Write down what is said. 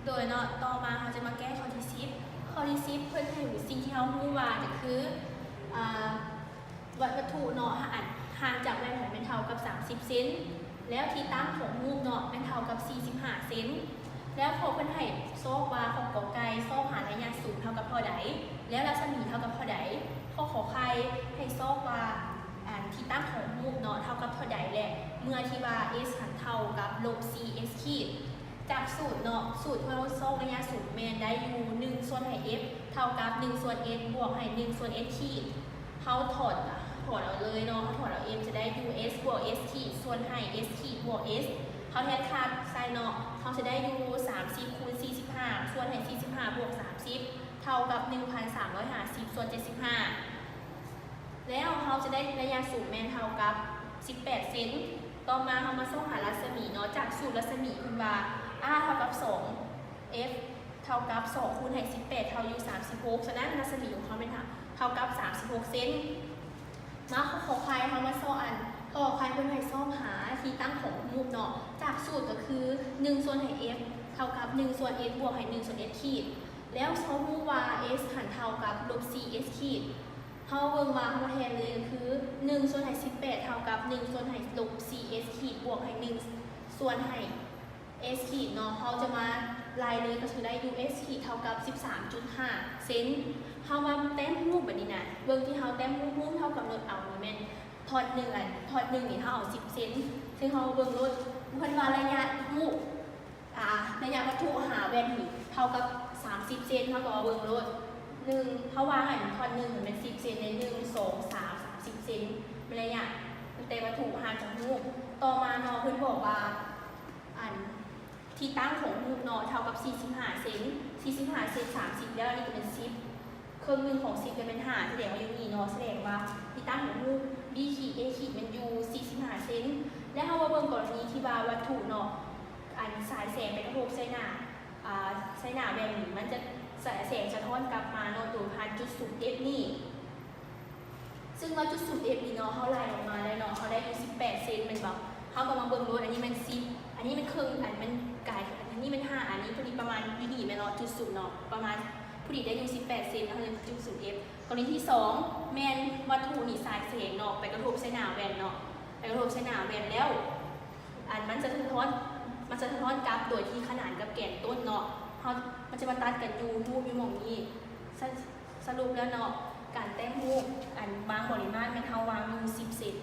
โดยเนาะต่อมาเขาจะมาแก้ข้อที่10ข้อที่10เพื่อให้สิ่งที่เขารู้ว่าก็คือวัตถุเนาะห่างจากแว่นของเป็นเท่ากับ30เซนแล้วที่ตั้งของรูปเนาะเป็นเท่ากับ45เซนแล้วพอเพื่อนให้โซกว่าของกอไก่โซกหาระยะสูงเท่ากับเท่าใดแล้วรัศมีเท่ากับเท่าใดข้อขอไข่ให้โซกว่าที่ตั้งของรูปเนาะเท่ากับเท่าใดแหละเมื่อที่ว่า s หันเท่ากับลบ cs ขีดจากสูตรเนาะสูตรเพื่อโซกระยะสูงแมนได้อยู่1ส่วนให้ f เท่ากับ1ส่วน s บวกให้1ส่วน s ขีดเขาถอดเอาเลยเนาะถอดเอา m จะได้ us บวก s ขีดส่วนให้ s ขีดบวก s เขาแทนค่าไซน์เนาะเขาจะได้u 30คูณ45ส่วนให้45บวก30เท่ากับ1,350ส่วน75แล้วเขาจะได้ระยะสูงแมนเท่ากับ18เซนต่อมาเขามาส่งหารัศมีเนาะจากสูตรรัศมีคุณว่า r เท่ากับ2 f เท่ากับ2คูณให้18เท่า u 36ฉะนั้นรัศมีของเขาเป็นเท่ากับ36เซนมาขอใครเขามาซ่อนขอใครคนไหนซ่อมหาที่ตั้งของรูปเนาะจากสูตรก็คือ1ส่วนให้ f เท่ากับ1ส่วน s บวกให้1ส่วน s ขีดแล้วเขารู้ว่า s หันเท่ากับลบ cs ขีดเขาเบิ่งว่าเขาแทนเลยคือ1ส่วนให้18เท่ากับ1ส่วนให้ลบ cs ขีดบวกให้1ส่วนให้ s ขีดเนาะเขาจะมาลายเลยก็คือได้ us ขีดเท่ากับ 13.5 เซนเขามาแต้มรูปแบบนี้นะเบิ่งที่เขาแต้มรูปเท่ากับลดเอานี่แม่นถอด1นี่เขาเอา10เซนซึ่งเขาเบิ่งลดเพิ่นว่าระยะรูประยะวัตถุหาแว่นนี่เท่ากับ30เซนเขาก็เบิ่งลด1เขาวางให้ถอด1เป็น10เซนใน1 2 3 30เซนเป็นระยะแต่วัตถุห่างจากรูปต่อมาเนาะเพิ่นบอกว่าที่ตั้งของรูปเนาะเท่ากับ45เซน45เซน30แล้วนี่ก็เป็น10เครื่องหนึ่งของ10เป็น5แสดงว่าอยู่นี่เนาะแสดงว่าที่ตั้งของรูป b ขีด a ขีดมันอยู่45เซนและเฮาว่าเบิ่งกรณีที่ว่าวัตถุเนาะสายแสงไปกระทบใส่หน้าแว่นนี่มันจะสายแสงสะท้อนกลับมาเนาะตัวผ่านจุดสูง f นี่ซึ่งว่าจุดสูง f นี่เนาะเฮาไล่ออกมาแล้วเนาะเฮาได้อยู่18เซนแม่นบ่เฮาก็มาเบิ่งรูปอันนี้มัน10อันนี้มันครึ่งมันไกลอันนี้มัน5อันนี้พอดีประมาณอยู่นี่แม่นเนาะจุดสูงเนาะประมาณพอดีได้อยู่18เซนแล้วเลยจุดสูง f กรณีที่2แม่นวัตถุนี่สายแสงเนาะไปกระทบใส่หน้าแว่นเนาะไปกระทบใส่หน้าแว่นแล้วมันจะสะท้อนกราฟโดยที่ขนานกับแกนต้นเนาะมันจะมาตัดกันอยู่รูปอยู่หม่องนี้สรุปแล้วเนาะการแต้มรูปบางปริมาณเป็นเฮาวางอยู่10เซน